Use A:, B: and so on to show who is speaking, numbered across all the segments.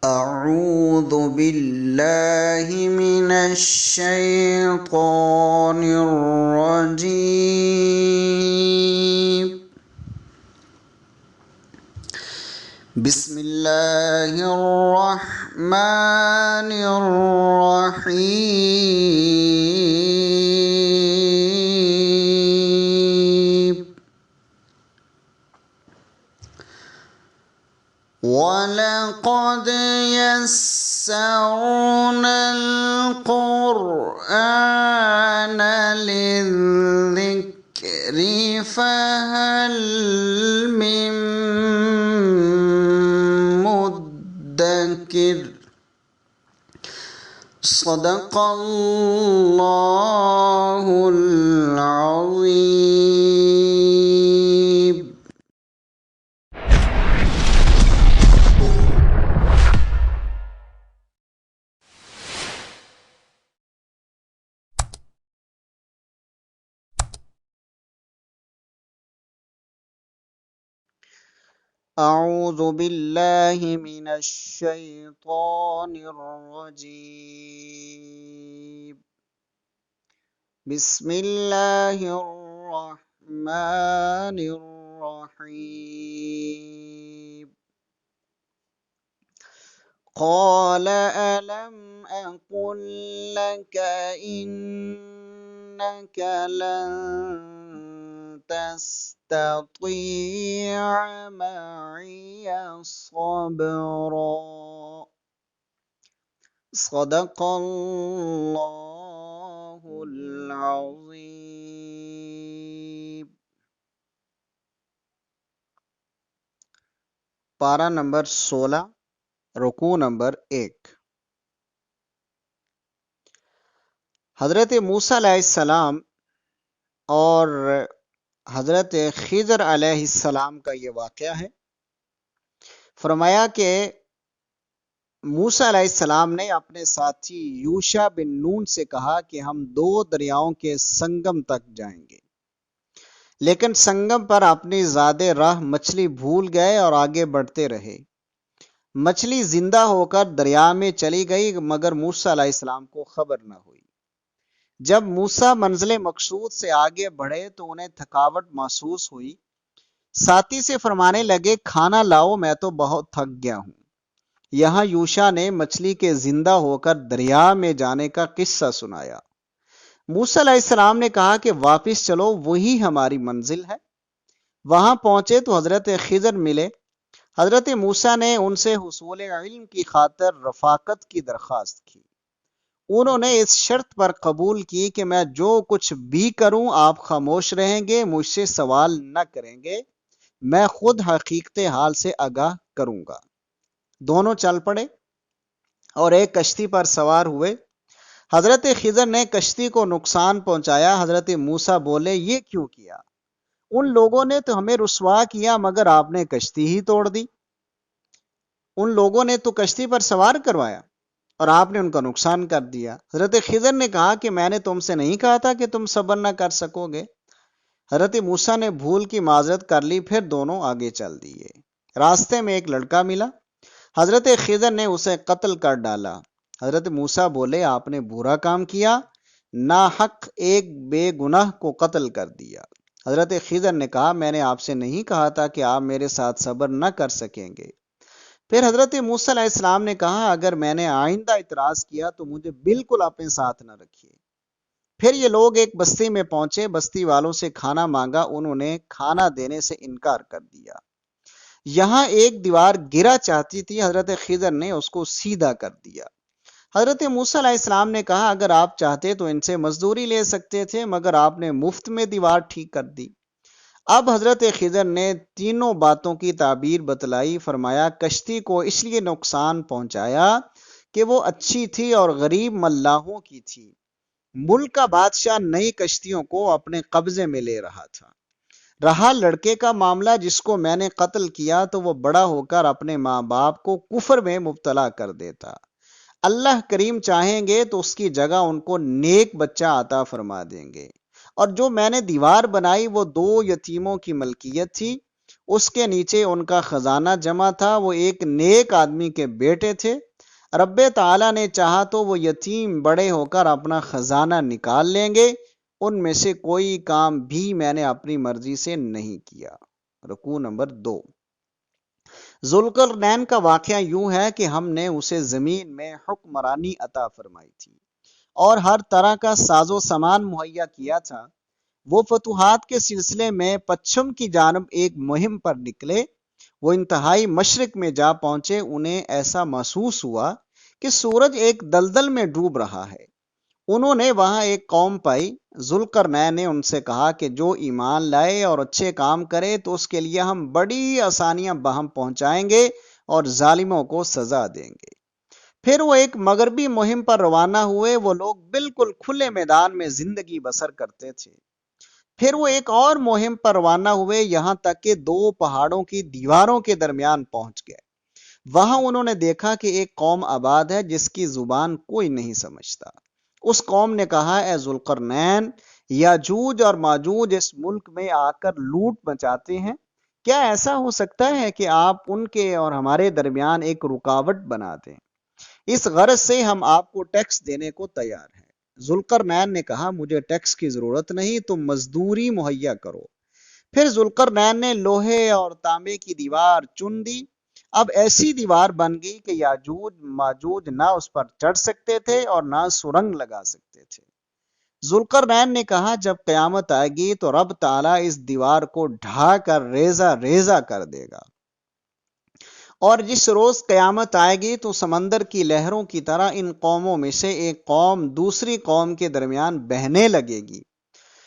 A: أعوذ بالله من الشيطان الرجيم. بسم الله الرحمن الرحيم. وَلَقَدْ يَسَّرْنَا الْقُرْآنَ لِلذِّكْرِ فَهَلْ مِن مُّدَّكِرٍ. صدق اللہ العظیم. اعوذ باللہ من الشیطان الرجیم. بسم اللہ الرحمن الرحیم. قال ألم أقل لك إنك لن تستطيع معي صبرا. صدق اللہ العظیم. پارہ نمبر 16، رکوع نمبر 1. حضرت موسیٰ علیہ السلام اور حضرت خضر علیہ السلام کا یہ واقعہ ہے. فرمایا کہ موسیٰ علیہ السلام نے اپنے ساتھی یوشع بن نون سے کہا کہ ہم 2 دریاؤں کے سنگم تک جائیں گے، لیکن سنگم پر اپنی زادِ راہ مچھلی بھول گئے اور آگے بڑھتے رہے. مچھلی زندہ ہو کر دریا میں چلی گئی مگر موسیٰ علیہ السلام کو خبر نہ ہوئی. جب موسیٰ منزل مقصود سے آگے بڑھے تو انہیں تھکاوٹ محسوس ہوئی. ساتھی سے فرمانے لگے کھانا لاؤ، میں تو بہت تھک گیا ہوں. یہاں یوشع نے مچھلی کے زندہ ہو کر دریا میں جانے کا قصہ سنایا. موسیٰ علیہ السلام نے کہا کہ واپس چلو، وہی ہماری منزل ہے. وہاں پہنچے تو حضرت خضر ملے. حضرت موسیٰ نے ان سے حصول علم کی خاطر رفاقت کی درخواست کی. انہوں نے اس شرط پر قبول کی کہ میں جو کچھ بھی کروں آپ خاموش رہیں گے، مجھ سے سوال نہ کریں گے، میں خود حقیقت حال سے آگاہ کروں گا. دونوں چل پڑے اور ایک کشتی پر سوار ہوئے. حضرت خضر نے کشتی کو نقصان پہنچایا. حضرت موسیٰ بولے یہ کیوں کیا؟ ان لوگوں نے تو ہمیں رسوا کیا مگر آپ نے کشتی ہی توڑ دی. ان لوگوں نے تو کشتی پر سوار کروایا اور آپ نے ان کا نقصان کر دیا. حضرت خضر نے کہا کہ میں نے تم سے نہیں کہا تھا کہ تم صبر نہ کر سکو گے. حضرت موسیٰ نے بھول کی معذرت کر لی، پھر دونوں آگے چل دیے. راستے میں ایک لڑکا ملا. حضرت خضر نے اسے قتل کر ڈالا. حضرت موسیٰ بولے آپ نے برا کام کیا، ناحق ایک بے گناہ کو قتل کر دیا. حضرت خضر نے کہا میں نے آپ سے نہیں کہا تھا کہ آپ میرے ساتھ صبر نہ کر سکیں گے. پھر حضرت موسیٰ علیہ السلام نے کہا اگر میں نے آئندہ اعتراض کیا تو مجھے بالکل اپنے ساتھ نہ رکھیے. پھر یہ لوگ ایک بستی میں پہنچے. بستی والوں سے کھانا مانگا، انہوں نے کھانا دینے سے انکار کر دیا. یہاں ایک دیوار گرا چاہتی تھی، حضرت خضر نے اس کو سیدھا کر دیا. حضرت موسیٰ علیہ السلام نے کہا اگر آپ چاہتے تو ان سے مزدوری لے سکتے تھے مگر آپ نے مفت میں دیوار ٹھیک کر دی. اب حضرت خضر نے تینوں باتوں کی تعبیر بتلائی. فرمایا کشتی کو اس لیے نقصان پہنچایا کہ وہ اچھی تھی اور غریب ملاحوں کی تھی. ملک کا بادشاہ نئی کشتیوں کو اپنے قبضے میں لے رہا تھا. رہا لڑکے کا معاملہ جس کو میں نے قتل کیا تو وہ بڑا ہو کر اپنے ماں باپ کو کفر میں مبتلا کر دیتا. اللہ کریم چاہیں گے تو اس کی جگہ ان کو نیک بچہ عطا فرما دیں گے. اور جو میں نے دیوار بنائی وہ 2 یتیموں کی ملکیت تھی، اس کے نیچے ان کا خزانہ جمع تھا، وہ ایک نیک آدمی کے بیٹے تھے۔ رب تعالیٰ نے چاہا تو وہ یتیم بڑے ہو کر اپنا خزانہ نکال لیں گے، ان میں سے کوئی کام بھی میں نے اپنی مرضی سے نہیں کیا۔ رکوع نمبر 2۔ ذوالقرنین کا واقعہ یوں ہے کہ ہم نے اسے زمین میں حکمرانی عطا فرمائی تھی اور ہر طرح کا ساز و سامان مہیا کیا تھا۔ وہ فتوحات کے سلسلے میں پچھم کی جانب ایک مہم پر نکلے۔ وہ انتہائی مشرق میں جا پہنچے، انہیں ایسا محسوس ہوا کہ سورج ایک دلدل میں ڈوب رہا ہے۔ انہوں نے وہاں ایک قوم پائی۔ ذوالقرنین نے ان سے کہا کہ جو ایمان لائے اور اچھے کام کرے تو اس کے لیے ہم بڑی آسانیاں بہم پہنچائیں گے اور ظالموں کو سزا دیں گے۔ پھر وہ ایک مغربی مہم پر روانہ ہوئے۔ وہ لوگ بالکل کھلے میدان میں زندگی بسر کرتے تھے۔ پھر وہ ایک اور مہم پر روانہ ہوئے، یہاں تک کہ دو پہاڑوں کی دیواروں کے درمیان پہنچ گئے۔ وہاں انہوں نے دیکھا کہ ایک قوم آباد ہے جس کی زبان کوئی نہیں سمجھتا۔ اس قوم نے کہا، اے ذوالقرنین، یاجوج اور ماجوج اس ملک میں آ کر لوٹ مچاتے ہیں۔ کیا ایسا ہو سکتا ہے کہ آپ ان کے اور ہمارے درمیان ایک رکاوٹ بنا دیں؟ اس غرض سے ہم آپ کو ٹیکس دینے کو تیار ہیں۔ ذوالقرنین نے کہا، مجھے ٹیکس کی ضرورت نہیں، تم مزدوری مہیا کرو۔ پھر ذوالقرنین نے لوہے اور تانبے کی دیوار چن دی۔ اب ایسی دیوار بن گئی کہ یاجوج ماجوج نہ اس پر چڑھ سکتے تھے اور نہ سرنگ لگا سکتے تھے۔ ذوالقرنین نے کہا، جب قیامت آئے گی تو رب تعالیٰ اس دیوار کو ڈھا کر ریزہ ریزہ کر دے گا، اور جس روز قیامت آئے گی تو سمندر کی لہروں کی طرح ان قوموں میں سے ایک قوم دوسری قوم کے درمیان بہنے لگے گی۔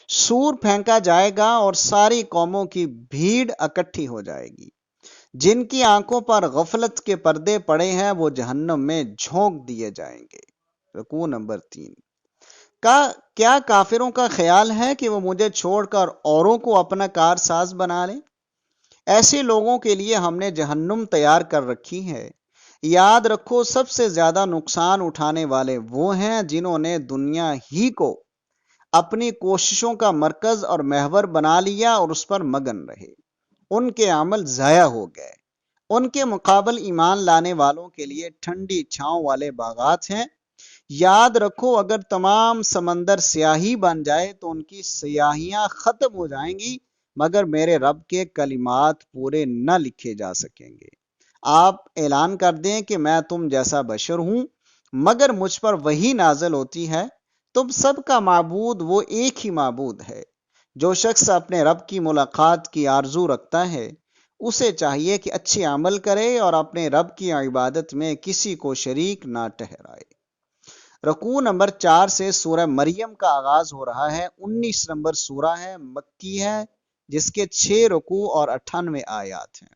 A: سور پھینکا جائے گا اور ساری قوموں کی بھیڑ اکٹھی ہو جائے گی۔ جن کی آنکھوں پر غفلت کے پردے پڑے ہیں وہ جہنم میں جھونک دیے جائیں گے۔ رکوع نمبر 3۔ کیا کافروں کا خیال ہے کہ وہ مجھے چھوڑ کر اوروں کو اپنا کارساز بنا لیں؟ ایسے لوگوں کے لیے ہم نے جہنم تیار کر رکھی ہے۔ یاد رکھو، سب سے زیادہ نقصان اٹھانے والے وہ ہیں جنہوں نے دنیا ہی کو اپنی کوششوں کا مرکز اور محور بنا لیا اور اس پر مگن رہے۔ ان کے عمل ضائع ہو گئے۔ ان کے مقابل ایمان لانے والوں کے لیے ٹھنڈی چھاؤں والے باغات ہیں۔ یاد رکھو، اگر تمام سمندر سیاہی بن جائے تو ان کی سیاہیاں ختم ہو جائیں گی، مگر میرے رب کے کلمات پورے نہ لکھے جا سکیں گے۔ آپ اعلان کر دیں کہ میں تم جیسا بشر ہوں، مگر مجھ پر وحی نازل ہوتی ہے۔ تم سب کا معبود وہ ایک ہی معبود ہے۔ جو شخص اپنے رب کی ملاقات کی آرزو رکھتا ہے، اسے چاہیے کہ اچھے عمل کرے اور اپنے رب کی عبادت میں کسی کو شریک نہ ٹھہرائے۔ رکوع نمبر 4 سے سورہ مریم کا آغاز ہو رہا ہے۔ 19 نمبر سورہ ہے، مکی ہے، جس کے 6 رکوع اور 98 آیات ہیں۔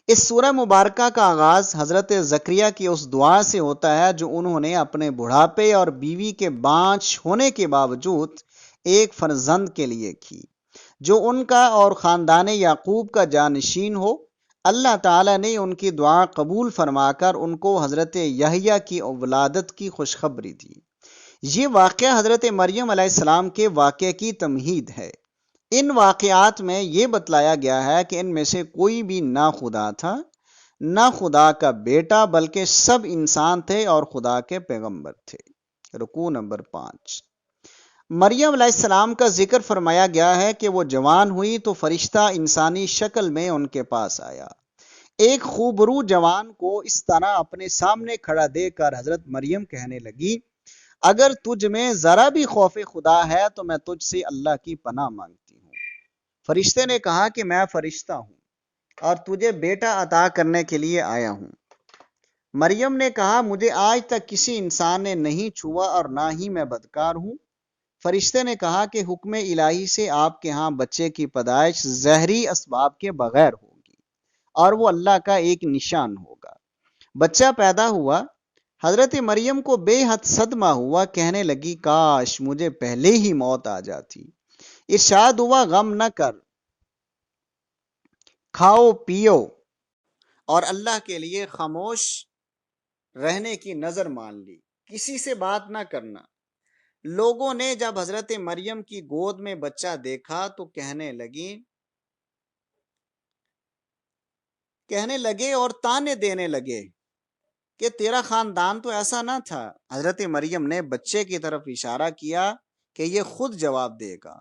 A: اس سورہ مبارکہ کا آغاز حضرت زکریا کی اس دعا سے ہوتا ہے جو انہوں نے اپنے بڑھاپے اور بیوی کے بانجھ ہونے کے باوجود ایک فرزند کے لیے کی، جو ان کا اور خاندان یعقوب کا جانشین ہو۔ اللہ تعالیٰ نے ان کی دعا قبول فرما کر ان کو حضرت یحییٰ کی ولادت کی خوشخبری دی۔ یہ واقعہ حضرت مریم علیہ السلام کے واقعے کی تمہید ہے۔ ان واقعات میں یہ بتلایا گیا ہے کہ ان میں سے کوئی بھی نہ خدا تھا، نہ خدا کا بیٹا، بلکہ سب انسان تھے اور خدا کے پیغمبر تھے۔ رکوع نمبر 5۔ مریم علیہ السلام کا ذکر فرمایا گیا ہے کہ وہ جوان ہوئی تو فرشتہ انسانی شکل میں ان کے پاس آیا۔ ایک خوبرو جوان کو اس طرح اپنے سامنے کھڑا دیکھ کر حضرت مریم کہنے لگی، اگر تجھ میں ذرا بھی خوف خدا ہے تو میں تجھ سے اللہ کی پناہ مانگتی ہوں۔ فرشتے نے کہا کہ میں فرشتہ ہوں اور تجھے بیٹا عطا کرنے کے لیے آیا ہوں۔ مریم نے کہا، مجھے آج تک کسی انسان نے نہیں چھوا اور نہ ہی میں بدکار ہوں۔ فرشتے نے کہا کہ حکم الہی سے آپ کے ہاں بچے کی پیدائش ظاہری اسباب کے بغیر ہوگی اور وہ اللہ کا ایک نشان ہوگا۔ بچہ پیدا ہوا۔ حضرت مریم کو بے حد صدمہ ہوا، کہنے لگی، کاش مجھے پہلے ہی موت آ جاتی۔ ارشاد ہوا، غم نہ کر، کھاؤ پیو اور اللہ کے لیے خاموش رہنے کی نظر مان لی، کسی سے بات نہ کرنا۔ لوگوں نے جب حضرت مریم کی گود میں بچہ دیکھا تو کہنے لگی، کہنے لگے اور تانے دینے لگے کہ تیرا خاندان تو ایسا نہ تھا۔ حضرت مریم نے بچے کی طرف اشارہ کیا کہ یہ خود جواب دے گا۔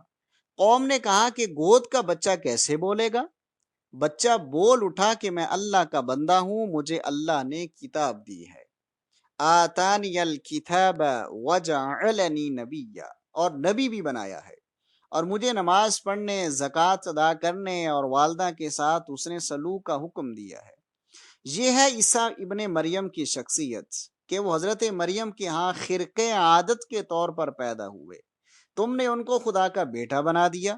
A: قوم نے کہا کہ گود کا بچہ کیسے بولے گا؟ بچہ بول اٹھا کہ میں اللہ کا بندہ ہوں، مجھے اللہ نے کتاب دی ہے، آتانی الکتاب وجعلنی نبیا، اور نبی بھی بنایا ہے، اور مجھے نماز پڑھنے، زکوٰۃ ادا کرنے اور والدہ کے ساتھ اس نے سلوک کا حکم دیا ہے۔ یہ ہے عیسیٰ ابن مریم کی شخصیت کہ وہ حضرت مریم کے ہاں خرقِ عادت کے طور پر پیدا ہوئے، تم نے ان کو خدا کا بیٹا بنا دیا،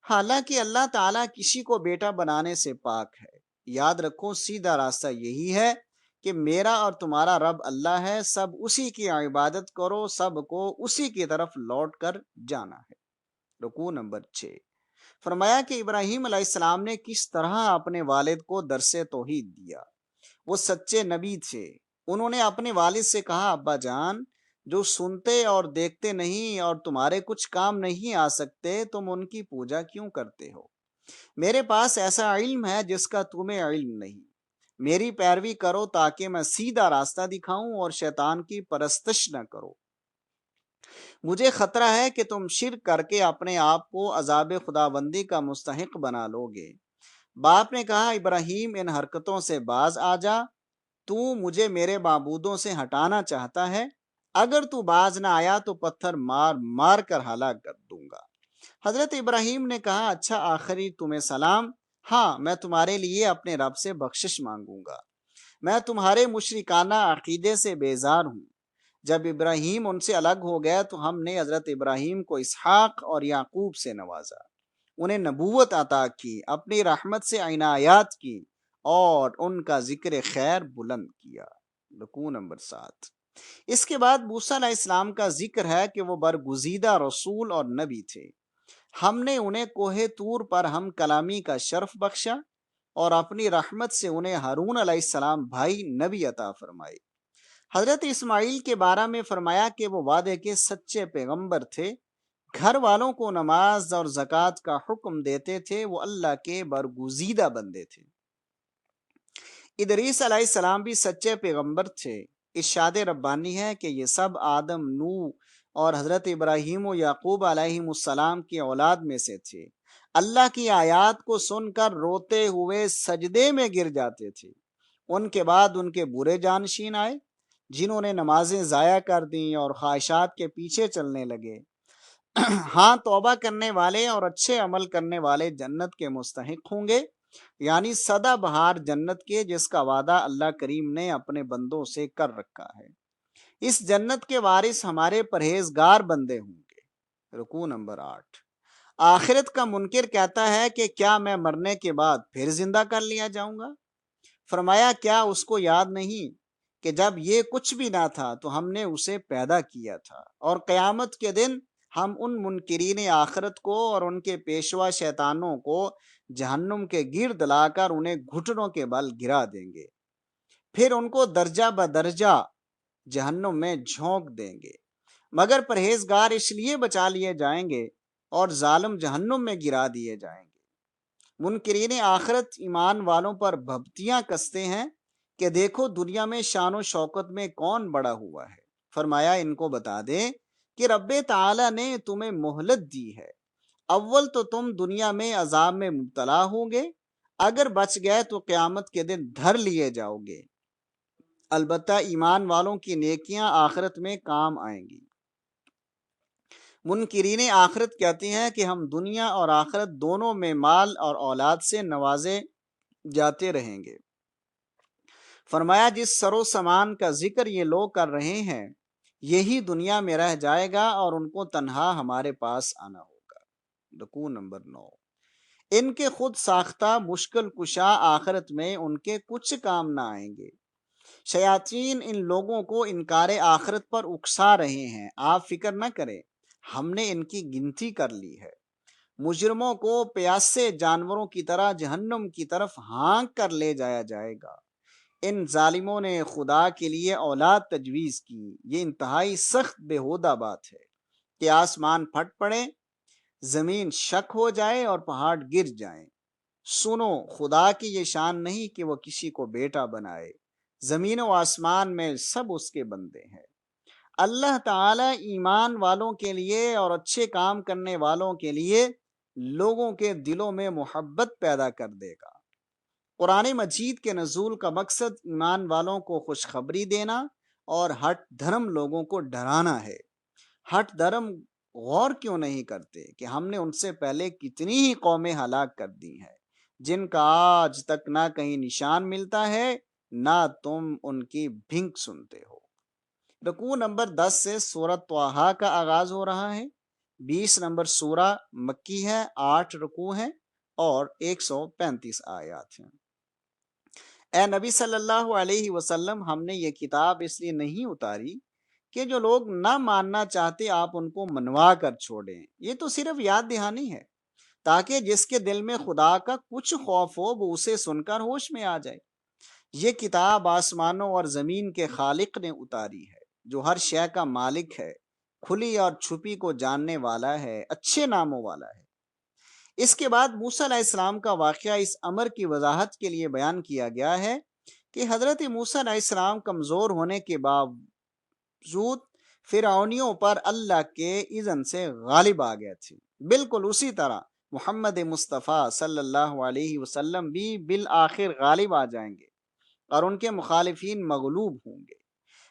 A: حالانکہ اللہ تعالیٰ کسی کو بیٹا بنانے سے پاک ہے۔ یاد رکھو سیدھا راستہ یہی ہے کہ میرا اور تمہارا رب اللہ ہے، سب اسی کی عبادت کرو، سب کو اسی کی طرف لوٹ کر جانا ہے۔ رکوع نمبر 6۔ فرمایا کہ ابراہیم علیہ السلام نے کس طرح اپنے والد کو درس توحید دیا۔ وہ سچے نبی تھے۔ انہوں نے اپنے والد سے کہا، ابا جان، جو سنتے اور دیکھتے نہیں اور تمہارے کچھ کام نہیں آ سکتے، تم ان کی پوجا کیوں کرتے ہو؟ میرے پاس ایسا علم ہے جس کا تمہیں علم نہیں۔ میری پیروی کرو تاکہ میں سیدھا راستہ دکھاؤں اور شیطان کی پرستش نہ کرو۔ مجھے خطرہ ہے کہ تم شرک کر کے اپنے آپ کو عذاب خداوندی کا مستحق بنا لو گے۔ باپ نے کہا، ابراہیم ان حرکتوں سے باز آ جا، تو مجھے میرے معبودوں سے ہٹانا چاہتا ہے، اگر تو باز نہ آیا تو پتھر مار مار کر ہلاک کر دوں گا۔ حضرت ابراہیم نے کہا، اچھا آخری تمہیں سلام، ہاں میں تمہارے لیے اپنے رب سے بخشش مانگوں گا، میں تمہارے مشرکانہ عقیدے سے بیزار ہوں۔ جب ابراہیم ان سے الگ ہو گیا تو ہم نے حضرت ابراہیم کو اسحاق اور یعقوب سے نوازا، انہیں نبوت عطا کی، اپنی رحمت سے عنایات کی اور ان کا ذکر خیر بلند کیا۔ رکوع نمبر 7۔ اس کے بعد موسیٰ علیہ السلام کا ذکر ہے کہ وہ برگزیدہ رسول اور نبی تھے۔ ہم نے انہیں کوہ طور پر ہم کلامی کا شرف بخشا اور اپنی رحمت سے انہیں ہارون علیہ السلام بھائی نبی عطا فرمائی۔ حضرت اسماعیل کے بارے میں فرمایا کہ وہ وعدے کے سچے پیغمبر تھے، گھر والوں کو نماز اور زکوٰۃ کا حکم دیتے تھے، وہ اللہ کے برگزیدہ بندے تھے۔ ادریس علیہ السلام بھی سچے پیغمبر تھے۔ ارشاد ربانی ہے کہ یہ سب آدم، نوح اور حضرت ابراہیم و یعقوب علیہ السلام کی اولاد میں سے تھے۔ اللہ کی آیات کو سن کر روتے ہوئے سجدے میں گر جاتے تھے۔ ان کے بعد ان کے برے جانشین آئے جنہوں نے نمازیں ضائع کر دیں اور خواہشات کے پیچھے چلنے لگے۔ ہاں، توبہ کرنے والے اور اچھے عمل کرنے والے جنت کے مستحق ہوں گے، یعنی سدا بہار جنت کے، جس کا وعدہ اللہ کریم نے اپنے بندوں سے کر رکھا ہے۔ اس جنت کے وارث ہمارے پرہیزگار بندے ہوں گے۔ رکوع نمبر 8۔ آخرت کا منکر کہتا ہے کہ کیا میں مرنے کے بعد پھر زندہ کر لیا جاؤں گا؟ فرمایا، کیا اس کو یاد نہیں کہ جب یہ کچھ بھی نہ تھا تو ہم نے اسے پیدا کیا تھا، اور قیامت کے دن ہم ان منکرین آخرت کو اور ان کے پیشوا شیطانوں کو جہنم کے گرد لا کر انہیں گھٹنوں کے بل گرا دیں گے، پھر ان کو درجہ بدرجہ جہنم میں جھونک دیں گے، مگر پرہیزگار اس لیے بچا لیے جائیں گے اور ظالم جہنم میں گرا دیے جائیں گے۔ منکرین آخرت ایمان والوں پر بھبتیاں کستے ہیں کہ دیکھو دنیا میں شان و شوکت میں کون بڑا ہوا ہے۔ فرمایا، ان کو بتا دیں کہ رب تعالی نے تمہیں مہلت دی ہے، اول تو تم دنیا میں عذاب میں مبتلا ہوں گے، اگر بچ گئے تو قیامت کے دن دھر لیے جاؤ گے، البتہ ایمان والوں کی نیکیاں آخرت میں کام آئیں گی۔ منکرین آخرت کہتے ہیں کہ ہم دنیا اور آخرت دونوں میں مال اور اولاد سے نوازے جاتے رہیں گے۔ فرمایا، جس سر و سامان کا ذکر یہ لوگ کر رہے ہیں یہی دنیا میں رہ جائے گا اور ان کو تنہا ہمارے پاس آنا ہوگا۔ رکوع نمبر 9۔ ان کے خود ساختہ مشکل کشا آخرت میں ان کے کچھ کام نہ آئیں گے۔ شیاطین ان لوگوں کو انکار آخرت پر اکسا رہے ہیں۔ آپ فکر نہ کریں، ہم نے ان کی گنتی کر لی ہے۔ مجرموں کو پیاسے جانوروں کی طرح جہنم کی طرف ہانک کر لے جایا جائے گا۔ ان ظالموں نے خدا کے لیے اولاد تجویز کی، یہ انتہائی سخت بےہودہ بات ہے کہ آسمان پھٹ پڑے، زمین شک ہو جائے اور پہاڑ گر جائیں، سنو خدا کی یہ شان نہیں کہ وہ کسی کو بیٹا بنائے، زمین و آسمان میں سب اس کے بندے ہیں۔ اللہ تعالی ایمان والوں کے لیے اور اچھے کام کرنے والوں کے لیے لوگوں کے دلوں میں محبت پیدا کر دے گا۔ قرآن مجید کے نزول کا مقصد ایمان والوں کو خوشخبری دینا اور ہٹ دھرم لوگوں کو ڈرانا ہے۔ ہٹ دھرم غور کیوں نہیں کرتے کہ ہم نے ان سے پہلے کتنی ہی قومیں ہلاک کر دی ہیں جن کا آج تک نہ کہیں نشان ملتا ہے نہ تم ان کی بھنک سنتے ہو۔ رکوع نمبر 10 سے سورہ طٰہٰ کا آغاز ہو رہا ہے۔ 20 نمبر سورہ مکی ہے، 8 رکوع ہیں اور 135 آیات ہیں۔ اے نبی صلی اللہ علیہ وسلم، ہم نے یہ کتاب اس لیے نہیں اتاری کہ جو لوگ نہ ماننا چاہتے آپ ان کو منوا کر چھوڑیں، یہ تو صرف یاد دہانی ہے تاکہ جس کے دل میں خدا کا کچھ خوف ہو وہ اسے سن کر ہوش میں آ جائے۔ یہ کتاب آسمانوں اور زمین کے خالق نے اتاری ہے جو ہر شے کا مالک ہے، کھلی اور چھپی کو جاننے والا ہے، اچھے ناموں والا ہے۔ اس کے بعد موسیٰ علیہ السلام کا واقعہ اس امر کی وضاحت کے لیے بیان کیا گیا ہے کہ حضرت موسیٰ علیہ السلام کمزور ہونے کے باوجود فرعونیوں پر اللہ کے اذن سے غالب آ گئے تھے۔ بالکل اسی طرح محمد مصطفیٰ صلی اللہ علیہ وسلم بھی بالآخر غالب آ جائیں گے اور ان کے مخالفین مغلوب ہوں گے۔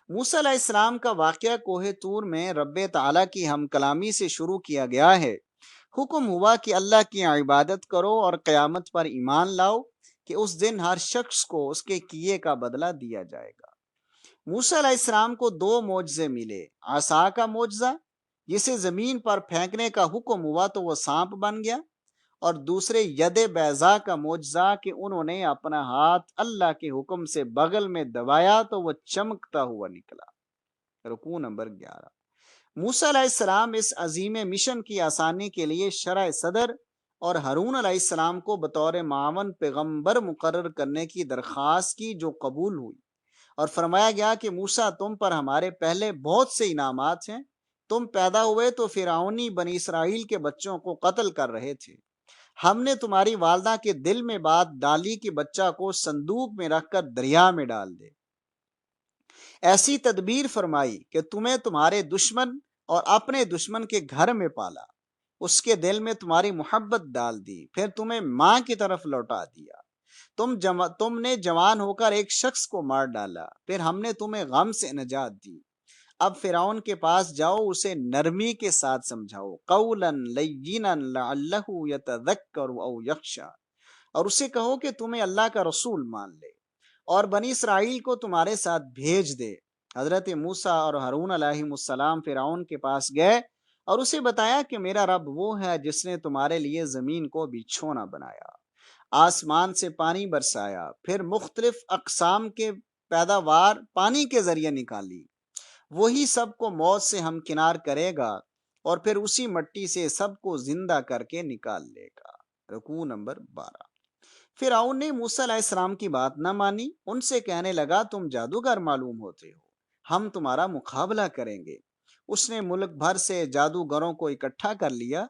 A: موسیٰ علیہ السلام کا واقعہ کوہ طور میں رب تعالیٰ کی ہم کلامی سے شروع کیا گیا ہے۔ حکم ہوا کہ اللہ کی عبادت کرو اور قیامت پر ایمان لاؤ کہ اس دن ہر شخص کو اس کے کیے کا بدلہ دیا جائے گا۔ موسیٰ علیہ السلام کو 2 معجزے ملے، عصا کا معجزہ جسے زمین پر پھینکنے کا حکم ہوا تو وہ سانپ بن گیا، اور دوسرے ید بیضا کا معجزہ کہ انہوں نے اپنا ہاتھ اللہ کے حکم سے بغل میں دبایا تو وہ چمکتا ہوا نکلا۔ رکوع نمبر 11۔ موسیٰ علیہ السلام اس عظیم مشن کی آسانی کے لیے شرح صدر اور ہارون علیہ السلام کو بطور معاون پیغمبر مقرر کرنے کی درخواست کی جو قبول ہوئی، اور فرمایا گیا کہ موسیٰ تم پر ہمارے پہلے بہت سے انعامات ہیں۔ تم پیدا ہوئے تو فرعونی بنی اسرائیل کے بچوں کو قتل کر رہے تھے، ہم نے تمہاری والدہ کے دل میں بات ڈالی کہ بچہ کو صندوق میں رکھ کر دریا میں ڈال دے۔ ایسی تدبیر فرمائی کہ تمہیں تمہارے دشمن اور اپنے دشمن کے گھر میں پالا، اس کے دل میں تمہاری محبت ڈال دی، پھر تمہیں ماں کی طرف لوٹا دیا۔ تم نے جوان ہو کر ایک شخص کو مار ڈالا، پھر ہم نے تمہیں غم سے نجات دی۔ اب فرعون کے پاس جاؤ، اسے نرمی کے ساتھ سمجھاؤ، قولا لینا لعلہ یتذکر او یخشی، اور اسے کہو کہ تمہیں اللہ کا رسول مان لے اور بنی اسرائیل کو تمہارے ساتھ بھیج دے۔ حضرت موسیٰ اور ہارون علیہ السلام فرعون کے پاس گئے اور اسے بتایا کہ میرا رب وہ ہے جس نے تمہارے لیے زمین کو بچھونا بنایا، آسمان سے پانی برسایا، پھر مختلف اقسام کے پیداوار پانی کے ذریعے نکالی، وہی سب کو موت سے ہمکنار کرے گا اور پھر اسی مٹی سے سب کو زندہ کر کے نکال لے گا۔ رکوع نمبر 12۔ فرعون نے موسیٰ علیہ السلام کی بات نہ مانی، ان سے کہنے لگا تم جادوگر معلوم ہوتے ہو، ہم تمہارا مقابلہ کریں گے۔ اس نے ملک بھر سے جادوگروں کو اکٹھا کر لیا،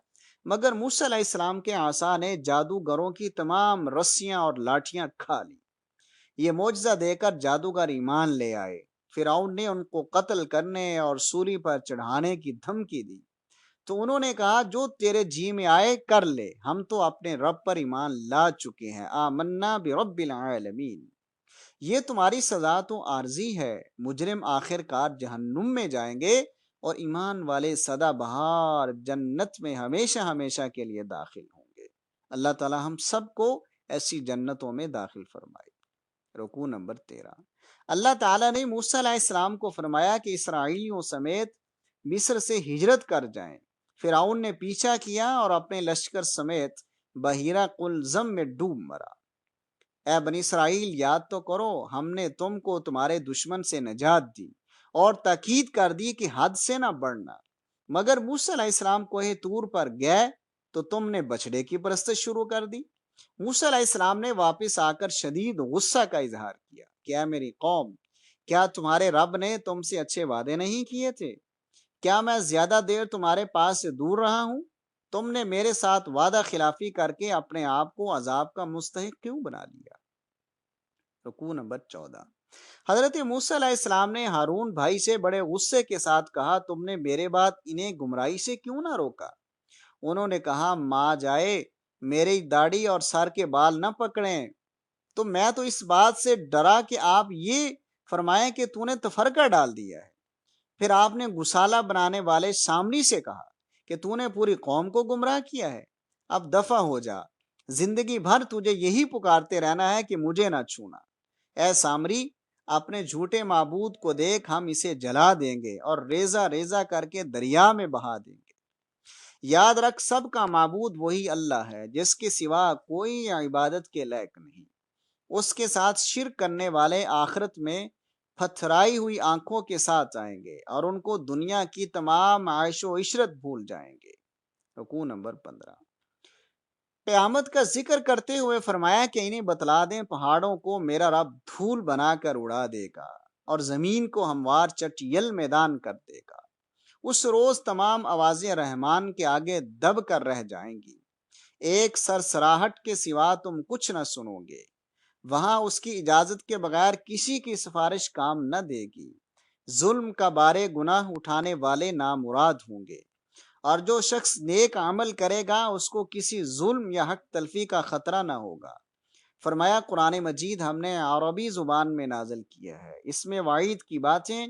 A: مگر موسیٰ علیہ السلام کے عصا نے جادوگروں کی تمام رسیاں اور لاٹھیاں کھا لی۔ یہ معجزہ دے کر جادوگر ایمان لے آئے۔ فرعون نے ان کو قتل کرنے اور سولی پر چڑھانے کی دھمکی دی، تو انہوں نے کہا جو تیرے جی میں آئے کر لے، ہم تو اپنے رب پر ایمان لا چکے ہیں، آمنا برب العالمین۔ یہ تمہاری سزا تو عارضی ہے، مجرم آخر کار جہنم میں جائیں گے اور ایمان والے سدا بہار جنت میں ہمیشہ ہمیشہ کے لیے داخل ہوں گے۔ اللہ تعالی ہم سب کو ایسی جنتوں میں داخل فرمائے۔ رکوع نمبر 13۔ اللہ تعالیٰ نے موسیٰ علیہ السلام کو فرمایا کہ اسرائیلیوں سمیت مصر سے ہجرت کر جائیں۔ فرعون نے پیچھا کیا اور اپنے لشکر سمیت بحیرہ قلزم میں ڈوب مرا۔ اے بنی اسرائیل، یاد تو کرو، ہم نے تم کو تمہارے دشمن سے نجات دی اور تاکید کر دی کہ حد سے نہ بڑھنا، مگر موسیٰ علیہ السلام کوہ طور پر گئے تو تم نے بچھڑے کی پرستش شروع کر دی۔ موسیٰ علیہ السلام نے واپس آ کر شدید غصہ کا اظہار کیا کہ اے میری قوم، کیا تمہارے رب نے تم سے اچھے وعدے نہیں کیے تھے؟ کیا میں زیادہ دیر تمہارے پاس سے دور رہا ہوں؟ تم نے میرے ساتھ وعدہ خلافی کر کے اپنے آپ کو عذاب کا مستحق کیوں بنا لیا؟ رکوع نمبر 14۔ حضرت موسیٰ علیہ السلام نے ہارون بھائی سے بڑے غصے کے ساتھ کہا، تم نے میرے بعد انہیں گمراہی سے کیوں نہ روکا؟ انہوں نے کہا، ماں جائے میری داڑھی اور سر کے بال نہ پکڑیں، تو میں تو اس بات سے ڈرا کہ آپ یہ فرمائیں کہ تو نے تفرقہ ڈال دیا ہے۔ پھر آپ نے گسالہ بنانے والے سامری سے کہا کہ تو نے پوری قوم کو گمراہ کیا ہے، اب دفع ہو جا، زندگی بھر تجھے یہی پکارتے رہنا ہے کہ مجھے نہ چھونا۔ اے سامری، اپنے جھوٹے معبود کو دیکھ، ہم اسے جلا دیں گے اور ریزہ ریزہ کر کے دریا میں بہا دیں گے۔ یاد رکھ، سب کا معبود وہی اللہ ہے، جس کے سوا کوئی عبادت کے لائق نہیں۔ اس کے ساتھ شرک کرنے والے آخرت میں پتھرائی ہوئی آنکھوں کے ساتھ آئیں گے اور ان کو دنیا کی تمام عیش و عشرت بھول جائیں گے۔ رکوع نمبر 15۔ قیامت کا ذکر کرتے ہوئے فرمایا کہ انہیں بتلا دیں، پہاڑوں کو میرا رب دھول بنا کر اڑا دے گا اور زمین کو ہموار چٹیل میدان کر دے گا۔ اس روز تمام آوازیں رحمان کے آگے دب کر رہ جائیں گی، ایک سرسراہٹ کے سوا تم کچھ نہ سنو گے۔ وہاں اس کی اجازت کے بغیر کسی کی سفارش کام نہ دے گی۔ ظلم کا بارے گناہ اٹھانے والے نامراد ہوں گے، اور جو شخص نیک عمل کرے گا اس کو کسی ظلم یا حق تلفی کا خطرہ نہ ہوگا۔ فرمایا، قرآن مجید ہم نے عربی زبان میں نازل کیا ہے، اس میں وعید کی باتیں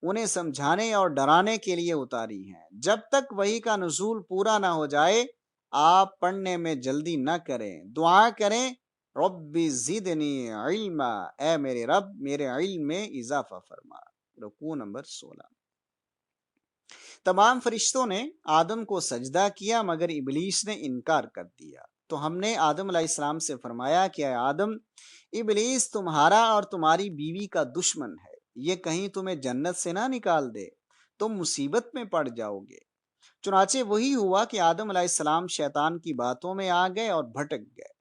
A: انہیں سمجھانے اور ڈرانے کے لیے اتاری ہیں۔ جب تک وحی کا نزول پورا نہ ہو جائے آپ پڑھنے میں جلدی نہ کریں، دعا کریں، رب زدنی علما، اے میرے رب میرے علم میں اضافہ فرما۔ رکوع نمبر 16۔ تمام فرشتوں نے آدم کو سجدہ کیا مگر ابلیس نے انکار کر دیا، تو ہم نے آدم علیہ السلام سے فرمایا کہ اے آدم، ابلیس تمہارا اور تمہاری بیوی کا دشمن ہے، یہ کہیں تمہیں جنت سے نہ نکال دے، تم مصیبت میں پڑ جاؤ گے۔ چنانچہ وہی ہوا کہ آدم علیہ السلام شیطان کی باتوں میں آ گئے اور بھٹک گئے۔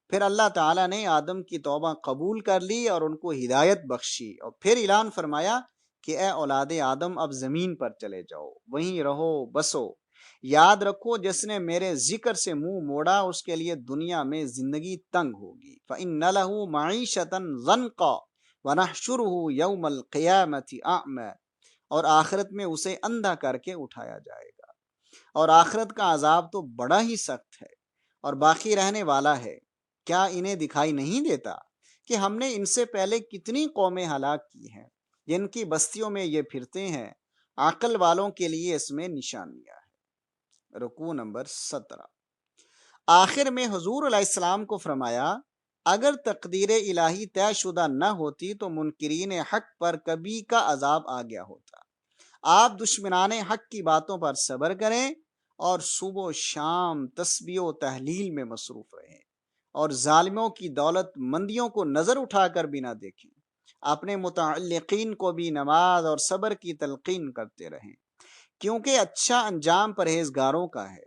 A: پھر اللہ تعالیٰ نے آدم کی توبہ قبول کر لی اور ان کو ہدایت بخشی، اور پھر اعلان فرمایا کہ اے اولاد آدم، اب زمین پر چلے جاؤ، وہیں رہو بسو۔ یاد رکھو، جس نے میرے ذکر سے منہ موڑا اس کے لیے دنیا میں زندگی تنگ ہوگی۔ فَإِنَّ لَهُ مَعِيشَةً ضَنْقًا وَنَحْشُرُهُ يَوْمَ الْقِيَامَةِ أَعْمَىٰ، اور آخرت میں اسے اندھا کر کے اٹھایا جائے گا، اور آخرت کا عذاب تو بڑا ہی سخت ہے اور باقی رہنے والا ہے۔ کیا انہیں دکھائی نہیں دیتا کہ ہم نے ان سے پہلے کتنی قومیں ہلاک کی ہیں جن کی بستیوں میں یہ پھرتے ہیں؟ عقل والوں کے لیے اس میں نشانیاں ہیں۔ رکوع نمبر 17۔ آخر میں حضور علیہ السلام کو فرمایا، اگر تقدیر الہی طے شدہ نہ ہوتی تو منکرین حق پر کبھی کا عذاب آ گیا ہوتا۔ آپ دشمنان حق کی باتوں پر صبر کریں اور صبح و شام تسبیح و تحلیل میں مصروف رہیں، اور ظالموں کی دولت مندیوں کو نظر اٹھا کر بھی نہ دیکھیں۔ اپنے متعلقین کو بھی نماز اور صبر کی تلقین کرتے رہیں، کیونکہ اچھا انجام پرہیزگاروں کا ہے۔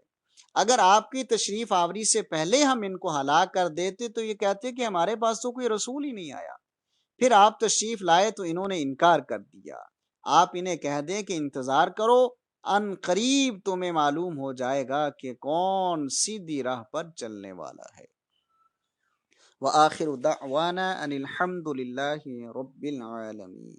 A: اگر آپ کی تشریف آوری سے پہلے ہم ان کو ہلاک کر دیتے تو یہ کہتے کہ ہمارے پاس تو کوئی رسول ہی نہیں آیا، پھر آپ تشریف لائے تو انہوں نے انکار کر دیا۔ آپ انہیں کہہ دیں کہ انتظار کرو، ان قریب تمہیں معلوم ہو جائے گا کہ کون سیدھی راہ پر چلنے والا ہے۔ وآخر دعوانا ان الحمد للہ رب العالمین۔